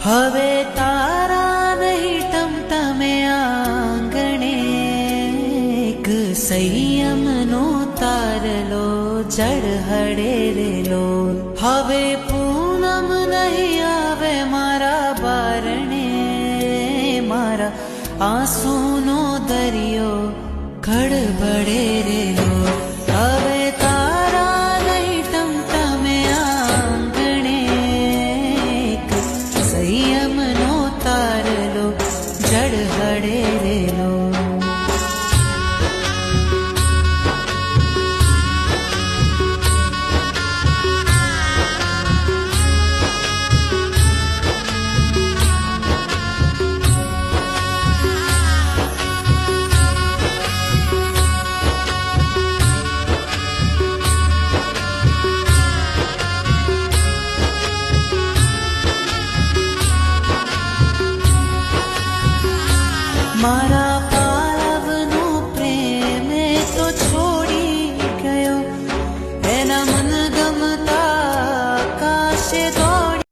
હવે તારા નહીં ટમટમે આંગણે એક સંયમનો તારલો જળ હળેરેલો હવે પૂનમ નહીં આવે મારા બારણે મારા આંસુનો દરિયો ખડબડેરેલો હવે તારા નહીં ટમટમે આંગણે એક સંયમનો તારલો જળ હળેરેલો મારા